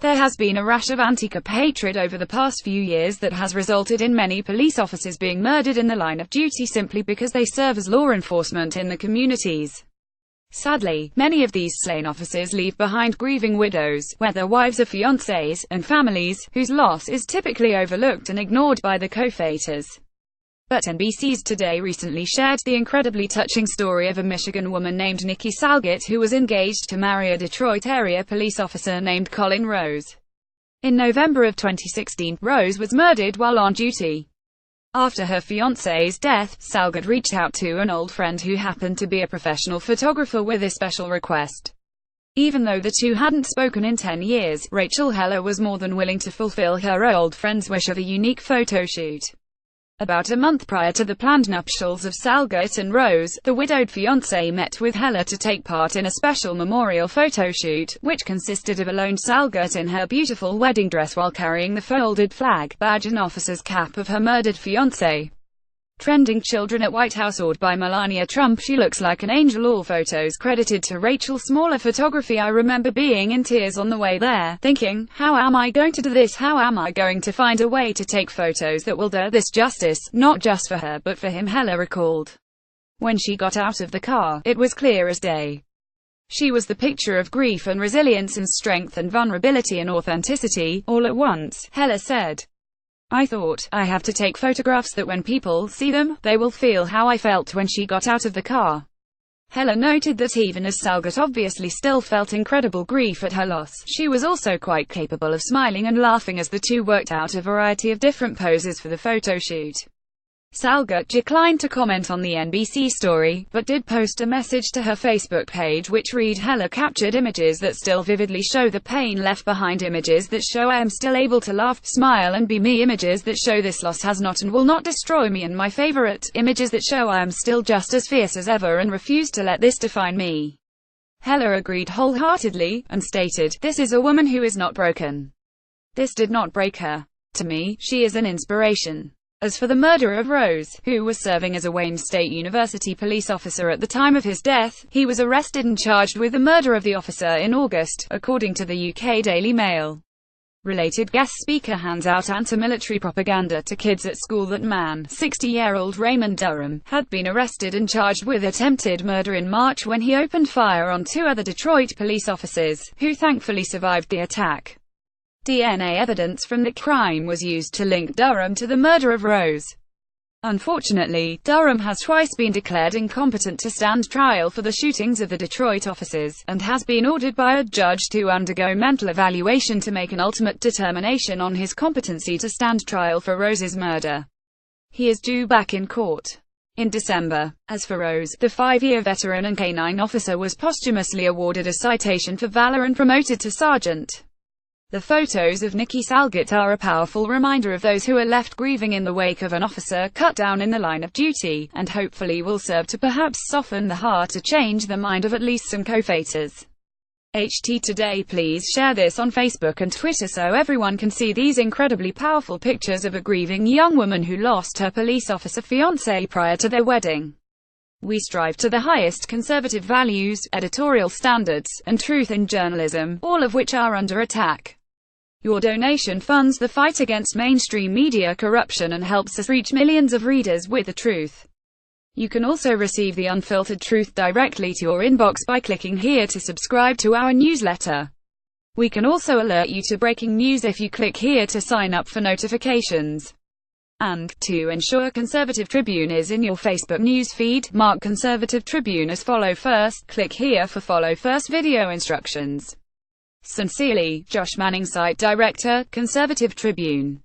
There has been a rash of anti-cop hatred over the past few years that has resulted in many police officers being murdered in the line of duty simply because they serve as law enforcement in the communities. Sadly, many of these slain officers leave behind grieving widows, whether wives or fiancés, and families, whose loss is typically overlooked and ignored by the co-fighters. But NBC's Today recently shared the incredibly touching story of a Michigan woman named Nikki Salgett who was engaged to marry a Detroit-area police officer named Colin Rose. In November of 2016, Rose was murdered while on duty. After her fiancé's death, Salgett reached out to an old friend who happened to be a professional photographer with a special request. Even though the two hadn't spoken in 10 years, Rachel Heller was more than willing to fulfill her old friend's wish of a unique photo shoot. About a month prior to the planned nuptials of Salgett and Rose, the widowed fiancé met with Heller to take part in a special memorial photo shoot, which consisted of a lone Salgett in her beautiful wedding dress while carrying the folded flag, badge and officer's cap of her murdered fiancé. Trending children at White House awed by Melania Trump. She looks like an angel. All photos credited to Rachel's smaller photography. I remember being in tears on the way there, thinking, how am I going to do this? How am I going to find a way to take photos that will do this justice, not just for her but for him, Heller recalled. When she got out of the car, it was clear as day. She was the picture of grief and resilience and strength and vulnerability and authenticity, all at once, Heller said. I thought, I have to take photographs that when people see them, they will feel how I felt when she got out of the car. Heller noted that even as Salgett obviously still felt incredible grief at her loss, she was also quite capable of smiling and laughing as the two worked out a variety of different poses for the photo shoot. Salgett declined to comment on the NBC story, but did post a message to her Facebook page which read, Heller captured images that still vividly show the pain left behind, images that show I am still able to laugh, smile and be me, images that show this loss has not and will not destroy me, and my favorite, images that show I am still just as fierce as ever and refuse to let this define me. Heller agreed wholeheartedly, and stated, this is a woman who is not broken. This did not break her. To me, she is an inspiration. As for the murderer of Rose, who was serving as a Wayne State University police officer at the time of his death, he was arrested and charged with the murder of the officer in August, according to the UK Daily Mail. Related guest speaker hands out anti-military propaganda to kids at school. That man, 60-year-old Raymond Durham, had been arrested and charged with attempted murder in March when he opened fire on two other Detroit police officers, who thankfully survived the attack. DNA evidence from the crime was used to link Durham to the murder of Rose. Unfortunately, Durham has twice been declared incompetent to stand trial for the shootings of the Detroit officers, and has been ordered by a judge to undergo mental evaluation to make an ultimate determination on his competency to stand trial for Rose's murder. He is due back in court in December. As for Rose, the 5-year veteran and K-9 officer was posthumously awarded a citation for valor and promoted to sergeant. The photos of Nikki Salgett are a powerful reminder of those who are left grieving in the wake of an officer cut down in the line of duty, and hopefully will serve to perhaps soften the heart or change the mind of at least some co-fighters. HT Today, please share this on Facebook and Twitter so everyone can see these incredibly powerful pictures of a grieving young woman who lost her police officer fiancé prior to their wedding. We strive to the highest conservative values, editorial standards, and truth in journalism, all of which are under attack. Your donation funds the fight against mainstream media corruption and helps us reach millions of readers with the truth. You can also receive the unfiltered truth directly to your inbox by clicking here to subscribe to our newsletter. We can also alert you to breaking news if you click here to sign up for notifications. And, to ensure Conservative Tribune is in your Facebook news feed, mark Conservative Tribune as follow first, click here for follow first video instructions. Sincerely, Josh Manning, Site Director, Conservative Tribune.